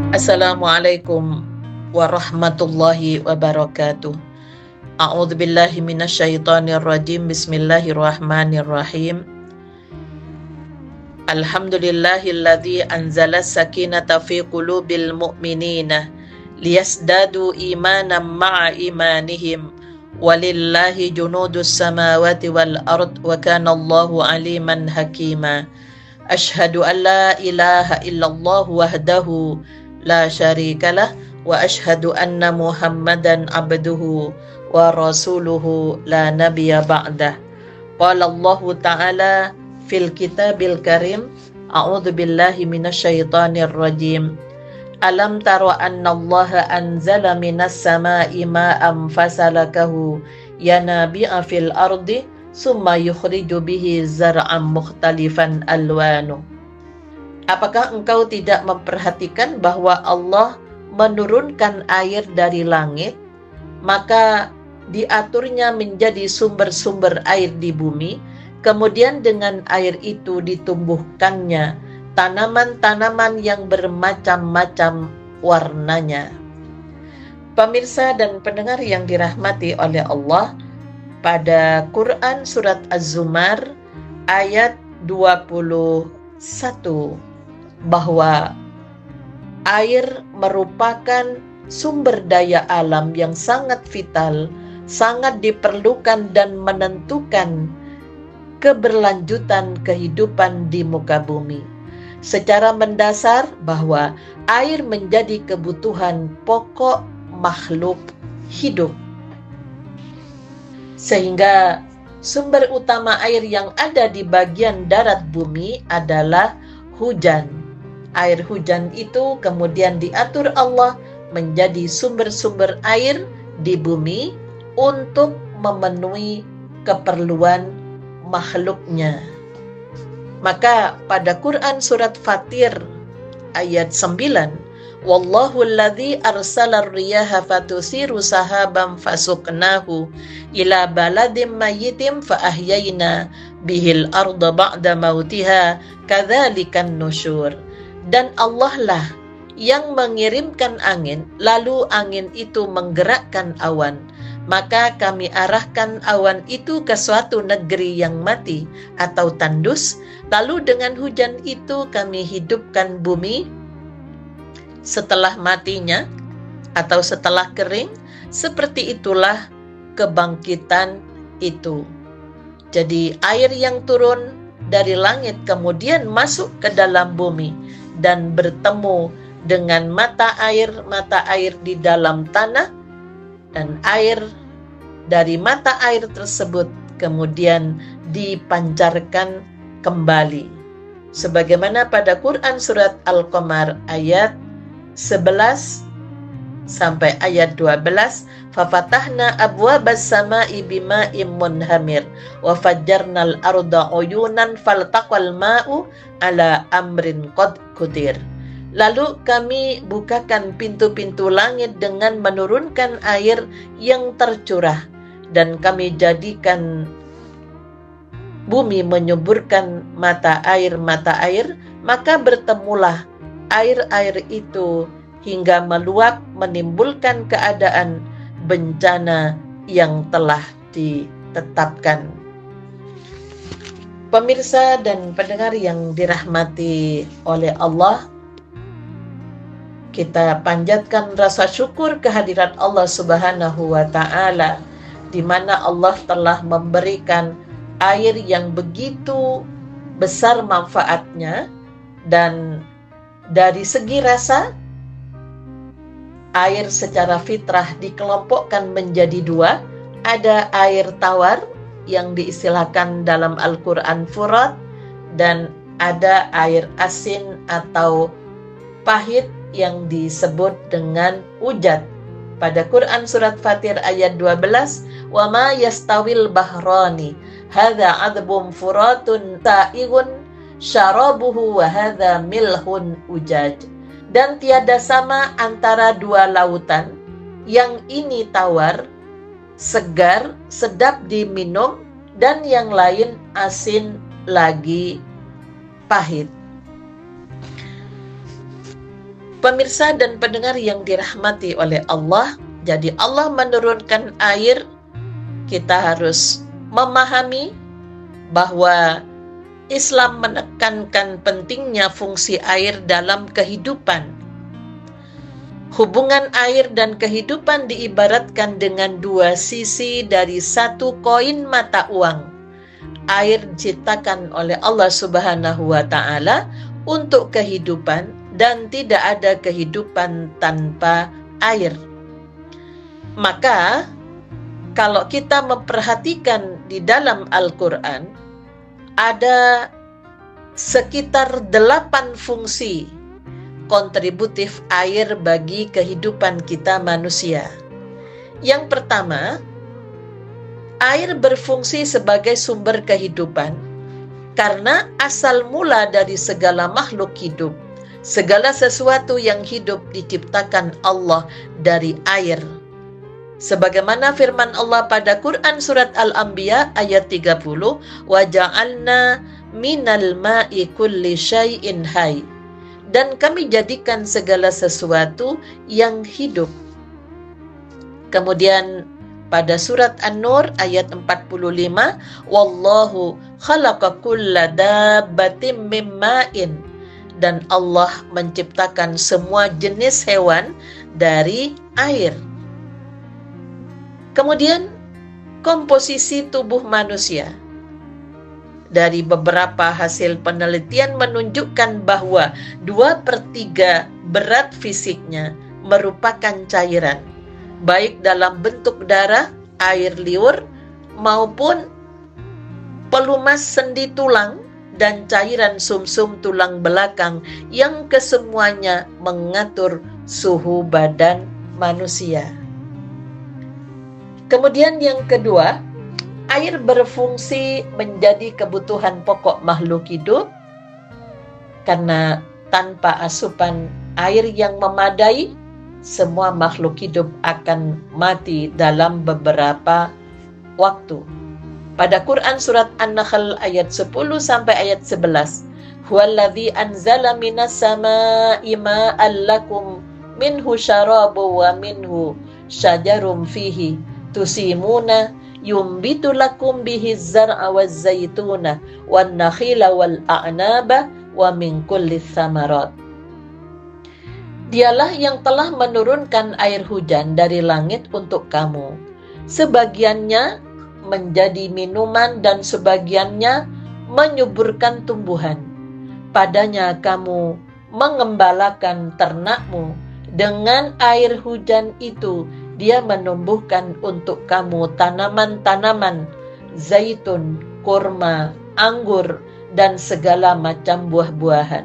Assalamualaikum warahmatullahi wabarakatuh. A'udzu billahi minasyaitonir rajim. Bismillahirrahmanirrahim. Alhamdulillahilladzi anzala sakinata fi qulubil mu'minina liyasdadu imanan ma'a imanihim walillahi junudus samawati wal ard wa kana Allahu aliman hakima. Asyhadu an la ilaha illallah wahdahu la syarikalah wa asyhadu anna Muhammadan abduhu wa rasuluhu la nabiyya ba'dah. Qala Allah Ta'ala fil kitabil karim, a'udzu billahi minasyaitonir rajim. Alam tara anna Allah anzala minas sama'i ma'an fasalakahu yanabi'a fil ardi summa yukhriju bihi zar'an mukhtalifan alwanu. Apakah engkau tidak memperhatikan bahwa Allah menurunkan air dari langit, maka diaturnya menjadi sumber-sumber air di bumi, kemudian dengan air itu ditumbuhkannya tanaman-tanaman yang bermacam-macam warnanya. Pemirsa dan pendengar yang dirahmati oleh Allah, pada Quran Surat Az-Zumar ayat 21, bahwa air merupakan sumber daya alam yang sangat vital, sangat diperlukan dan menentukan keberlanjutan kehidupan di muka bumi. Secara mendasar bahwa air menjadi kebutuhan pokok makhluk hidup. Sehingga sumber utama air yang ada di bagian darat bumi adalah hujan. Air hujan itu kemudian diatur Allah menjadi sumber-sumber air di bumi untuk memenuhi keperluan makhluknya. Maka pada Quran Surat Fatir ayat 9, Wallahu alladzi arsalar riyaha fatusiru sahaban fasuknahu ila baladim mayyitim fa ahyayna bihil arda ba'da mautiha kadzalikan nusyur. Dan Allah lah yang mengirimkan angin, lalu angin itu menggerakkan awan, maka kami arahkan awan itu ke suatu negeri yang mati atau tandus, lalu dengan hujan itu kami hidupkan bumi setelah matinya atau setelah kering. Seperti itulah kebangkitan itu. Jadi air yang turun dari langit kemudian masuk ke dalam bumi dan bertemu dengan mata air di dalam tanah, dan air dari mata air tersebut kemudian dipancarkan kembali. Sebagaimana pada Quran Surat Al-Qamar ayat 11 sampai ayat 12, fafatahna abwabas sama'i bima'im munhamir wa fajjarnal arda uyunan faltaqal ma'u ala amrin qad qudir. Lalu kami bukakan pintu-pintu langit dengan menurunkan air yang tercurah, dan kami jadikan bumi menyuburkan mata air, maka bertemulah air-air itu hingga meluap menimbulkan keadaan bencana yang telah ditetapkan. Pemirsa dan pendengar yang dirahmati oleh Allah, kita panjatkan rasa syukur kehadirat Allah Subhanahu wa Ta'ala, di mana Allah telah memberikan air yang begitu besar manfaatnya. Dan dari segi rasa, air secara fitrah dikelompokkan menjadi dua. Ada air tawar yang diistilahkan dalam Al-Quran furat, dan ada air asin atau pahit yang disebut dengan ujad. Pada Quran Surat Fatir ayat 12, wa ma yastawil bahrani hadza adbun furatun ta'igun syarabuhu wa hadza milhun ujaj. Dan tiada sama antara dua lautan, yang ini tawar, segar, sedap diminum, dan yang lain asin lagi pahit. Pemirsa dan pendengar yang dirahmati oleh Allah, jadi Allah menurunkan air, kita harus memahami bahwa Islam menekankan pentingnya fungsi air dalam kehidupan. Hubungan air dan kehidupan diibaratkan dengan dua sisi dari satu koin mata uang. Air diciptakan oleh Allah Subhanahu wa Ta'ala untuk kehidupan, dan tidak ada kehidupan tanpa air. Maka kalau kita memperhatikan di dalam Al-Quran, ada sekitar 8 fungsi kontributif air bagi kehidupan kita manusia. Yang pertama, air berfungsi sebagai sumber kehidupan karena asal mula dari segala makhluk hidup, segala sesuatu yang hidup diciptakan Allah dari air. Sebagaimana firman Allah pada Quran surat Al-Anbiya ayat 30, "Wa ja'alna minal ma'i kulli syai'in hayy." Dan kami jadikan segala sesuatu yang hidup. Kemudian pada surat An-Nur ayat 45, "Wallahu khalaqa kulla dabbatin mim ma'in." Dan Allah menciptakan semua jenis hewan dari air. Kemudian komposisi tubuh manusia. Dari beberapa hasil penelitian menunjukkan bahwa 2/3 berat fisiknya merupakan cairan, baik dalam bentuk darah, air liur, maupun pelumas sendi tulang dan cairan sumsum tulang belakang yang kesemuanya mengatur suhu badan manusia. Kemudian yang kedua, air berfungsi menjadi kebutuhan pokok makhluk hidup karena tanpa asupan air yang memadai, semua makhluk hidup akan mati dalam beberapa waktu. Pada Quran surat An-Nahl ayat 10 sampai ayat 11, "Huwallazi anzala minas samaa'i ma'an lakum minhu syarabu wa minhu syajarum fihi tusimuna yumbitu lakum bihi zar'a waz zaituna wan nakhila wal a'naba wa min kulli tsamarat." Dialah yang telah menurunkan air hujan dari langit untuk kamu. Sebagiannya menjadi minuman dan sebagiannya menyuburkan tumbuhan. Padanya kamu mengembalakan ternakmu. Dengan air hujan itu Dia menumbuhkan untuk kamu tanaman-tanaman, zaitun, kurma, anggur, dan segala macam buah-buahan.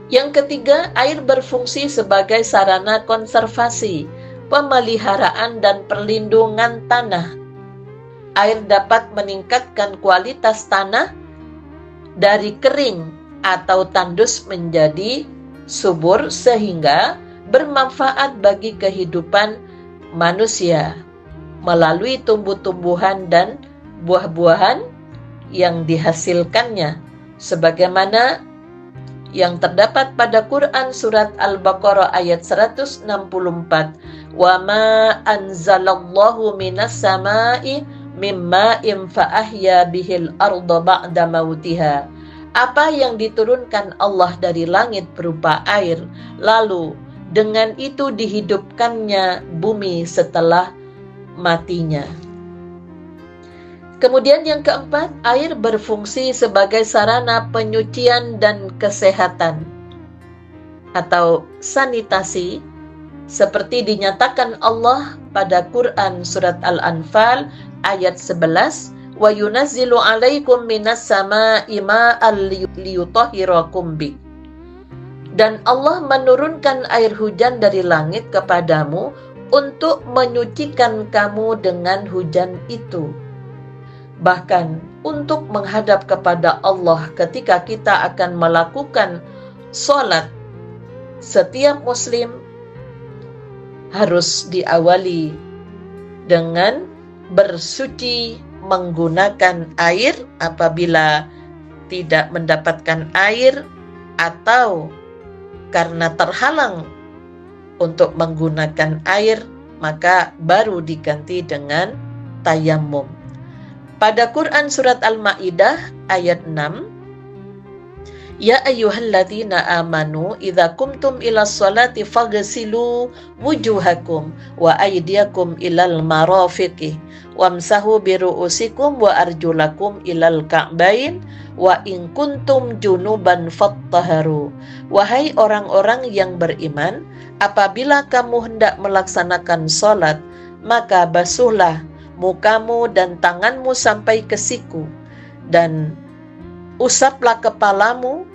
Yang ketiga, air berfungsi sebagai sarana konservasi, pemeliharaan, dan perlindungan tanah. Air dapat meningkatkan kualitas tanah dari kering atau tandus menjadi subur sehingga bermanfaat bagi kehidupan manusia melalui tumbuh-tumbuhan dan buah-buahan yang dihasilkannya, sebagaimana yang terdapat pada Quran surat Al-Baqarah ayat 164, "Wa ma anzalallahu minas samai mimma'in fa'ahya bihil arda ba'da mautiha." Apa yang diturunkan Allah dari langit berupa air, lalu dengan itu dihidupkannya bumi setelah matinya. Kemudian yang keempat, air berfungsi sebagai sarana penyucian dan kesehatan atau sanitasi, seperti dinyatakan Allah pada Quran surat Al-Anfal ayat 11, "Wa yunazzilu 'alaikum minas samaa'i ma'an liyutahhirakum bi." Dan Allah menurunkan air hujan dari langit kepadamu untuk menyucikan kamu dengan hujan itu. Bahkan untuk menghadap kepada Allah ketika kita akan melakukan sholat, setiap muslim harus diawali dengan bersuci menggunakan air apabila tidak mendapatkan air atau karena terhalang untuk menggunakan air, maka baru diganti dengan tayamum. Pada Quran surat Al-Maidah ayat 6, Ya ayyuhalladzina amanu idza kumtum ilas sholati faghsilu wujuhakum wa aydiyakum ilal marafiqi wamsahu biru'usikum wa arjulakum ilal ka'bain wa in kuntum junuban fattaharu. Wahai orang-orang yang beriman, apabila kamu hendak melaksanakan sholat, maka basuhlah mukamu dan tanganmu sampai ke siku, dan usaplah kepalamu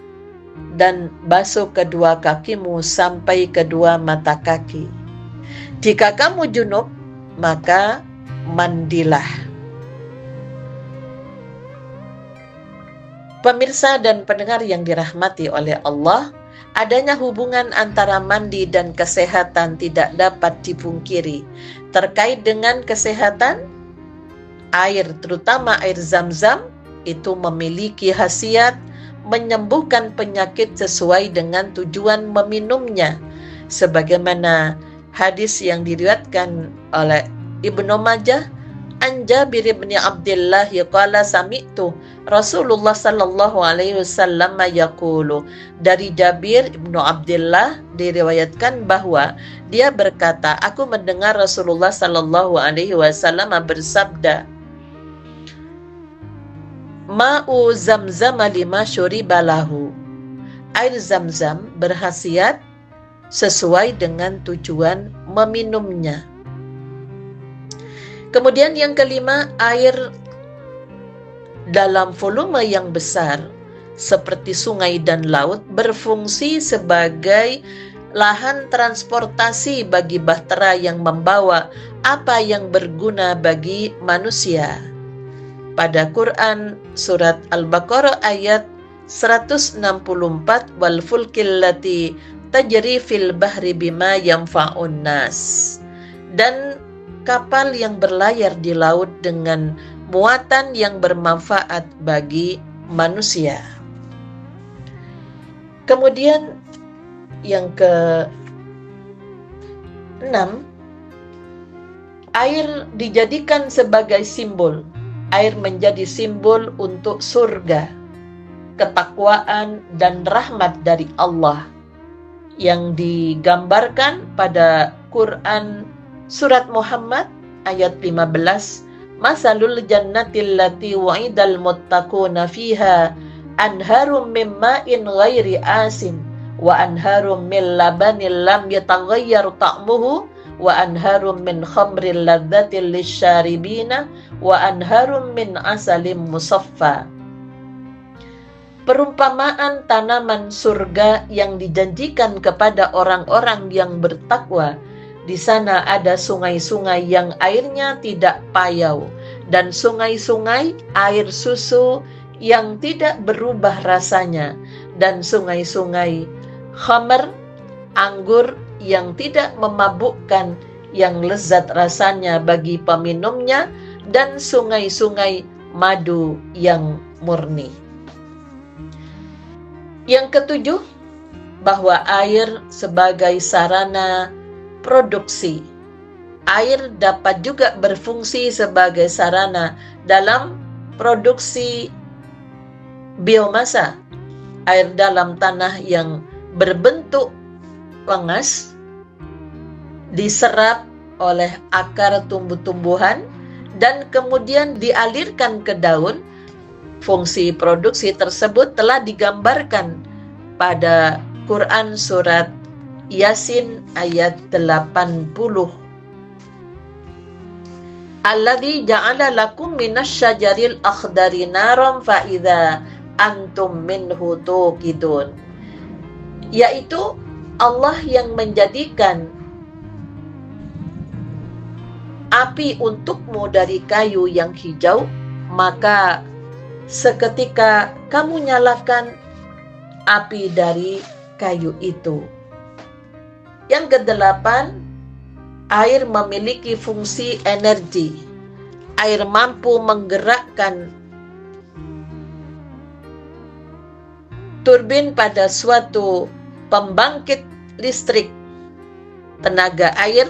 dan basuh kedua kakimu sampai kedua mata kaki. Jika kamu junub, maka mandilah. Pemirsa dan pendengar yang dirahmati oleh Allah, adanya hubungan antara mandi dan kesehatan tidak dapat dipungkiri. Terkait dengan kesehatan, air, terutama air Zam-Zam, itu memiliki khasiat menyembuhkan penyakit sesuai dengan tujuan meminumnya, sebagaimana hadis yang diriwayatkan oleh Ibnu Majah an Jabir bin Abdullah qala sami'tu Rasulullah sallallahu alaihi wasallam yaqulu. Dari Jabir bin Abdullah diriwayatkan bahwa dia berkata, aku mendengar Rasulullah sallallahu alaihi wasallam bersabda, Ma'u Zamzam lima syuribalahu. Air Zam-Zam berkhasiat sesuai dengan tujuan meminumnya. Kemudian yang kelima, air dalam volume yang besar seperti sungai dan laut berfungsi sebagai lahan transportasi bagi bahtera yang membawa apa yang berguna bagi manusia. Pada Quran surat Al-Baqarah ayat 164, wal fulkil lati tajri fil bahri bima yanfa'un nas. Dan kapal yang berlayar di laut dengan muatan yang bermanfaat bagi manusia. Kemudian yang ke-6, air dijadikan sebagai simbol. Air menjadi simbol untuk surga, ketakwaan dan rahmat dari Allah yang digambarkan pada Quran surat Muhammad ayat 15, Masalul jannatil lati wa'idal muttaquna fiha anharum min ma'in ghairi asin wa anharum min labanin lam yataghayyar ta'muhu wa anharum min khamril ladzatil lisyaribina wa anharum min asalim musaffa. Perumpamaan tanaman surga yang dijanjikan kepada orang-orang yang bertakwa. Di sana ada sungai-sungai yang airnya tidak payau dan sungai-sungai air susu yang tidak berubah rasanya dan sungai-sungai khamr, anggur yang tidak memabukkan, yang lezat rasanya bagi peminumnya, dan sungai-sungai madu yang murni. Yang ketujuh, bahwa air sebagai sarana produksi. Air dapat juga berfungsi sebagai sarana dalam produksi biomasa. Air dalam tanah yang berbentuk pengas diserap oleh akar tumbuh-tumbuhan dan kemudian dialirkan ke daun. Fungsi produksi tersebut telah digambarkan pada Quran surat Yasin ayat 80. Alladzi ja'ala lakum minasy-syajaril akhdari naran fa idza antum minhu tuqidun. Yaitu Allah yang menjadikan api untukmu dari kayu yang hijau, maka seketika kamu nyalakan api dari kayu itu. Yang kedelapan, air memiliki fungsi energi. Air mampu menggerakkan turbin pada suatu pembangkit listrik tenaga air,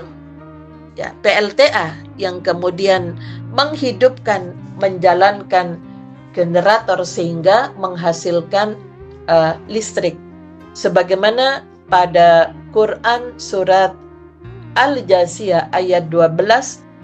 ya, PLTA, yang kemudian menghidupkan, menjalankan generator sehingga menghasilkan listrik. Sebagaimana pada Quran surat Al-Jasiyah ayat 12,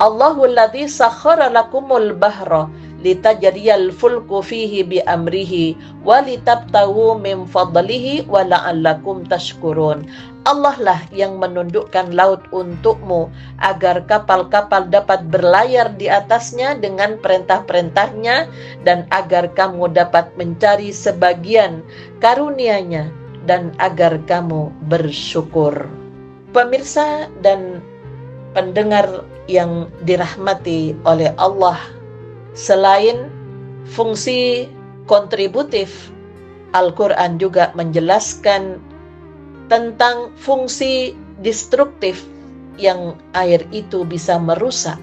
Allahul ladzi sakhkhara lakumul bahra litajriyal fulku fihi bi amrihi wa litabtahu min fadlihi wa la'allakum tashkurun. Allah lah yang menundukkan laut untukmu agar kapal-kapal dapat berlayar di atasnya dengan perintah-perintahnya dan agar kamu dapat mencari sebagian karunia-Nya dan agar kamu bersyukur. Pemirsa dan pendengar yang dirahmati oleh Allah, selain fungsi kontributif, Al-Quran juga menjelaskan tentang fungsi destruktif yang air itu bisa merusak.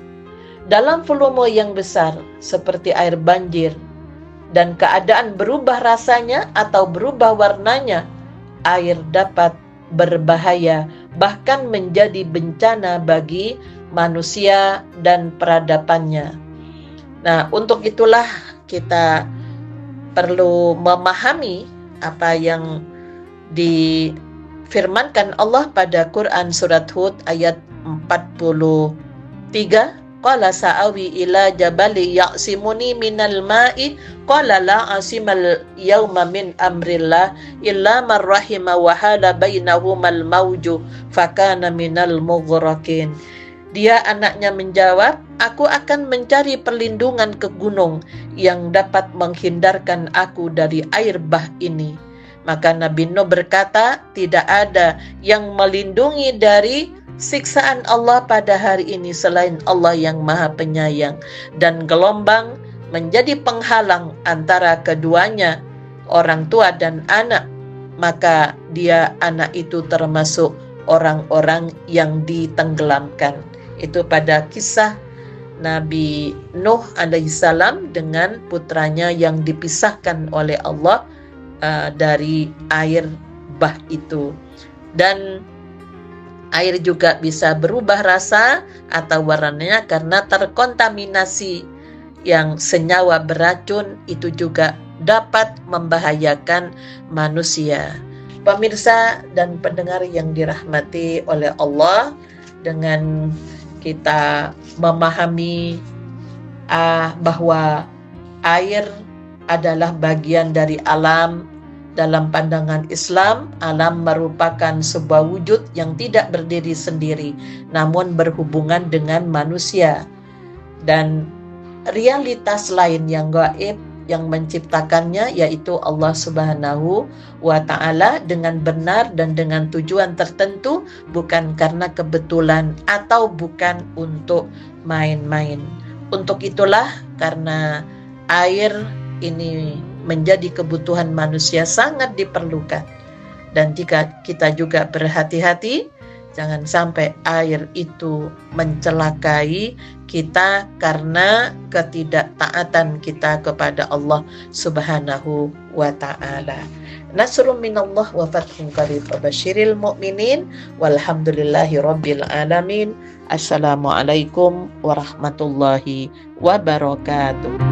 Dalam volume yang besar seperti air banjir dan keadaan berubah rasanya atau berubah warnanya, air dapat berbahaya, bahkan menjadi bencana bagi manusia dan peradabannya. Nah, untuk itulah kita perlu memahami apa yang difirmankan Allah pada Quran surat Hud ayat 43. Qala sa'awi ila jabali ya'simuni minal ma'i qala la asimal yawma min amrillah illa man rahima wa hala bainahumal mawju fakana minal mughraqin. Dia, anaknya, menjawab, aku akan mencari perlindungan ke gunung yang dapat menghindarkan aku dari air bah ini. Maka Nabi Nuh berkata, tidak ada yang melindungi dari siksaan Allah pada hari ini selain Allah yang Maha Penyayang. Dan gelombang menjadi penghalang antara keduanya, orang tua dan anak. Maka dia, anak itu, termasuk orang-orang yang ditenggelamkan. Itu pada kisah Nabi Nuh alaihissalam dengan putranya yang dipisahkan oleh Allah dari air bah itu. Dan air juga bisa berubah rasa atau warnanya karena terkontaminasi yang senyawa beracun, itu juga dapat membahayakan manusia. Pemirsa dan pendengar yang dirahmati oleh Allah, dengan kita memahami bahwa air adalah bagian dari alam. Dalam pandangan Islam, alam merupakan sebuah wujud yang tidak berdiri sendiri, namun berhubungan dengan manusia. Dan realitas lain yang gaib yang menciptakannya yaitu Allah Subhanahu wa Ta'ala dengan benar dan dengan tujuan tertentu, bukan karena kebetulan atau bukan untuk main-main. Untuk itulah, karena air ini menjadi kebutuhan manusia, sangat diperlukan. Dan jika kita juga berhati-hati, jangan sampai air itu mencelakai kita karena ketidaktaatan kita kepada Allah Subhanahu wa Ta'ala. Nasrun minallah wa fathun qarib wa basyiril mu'minin walhamdulillahi rabbil alamin. Assalamualaikum warahmatullahi wabarakatuh.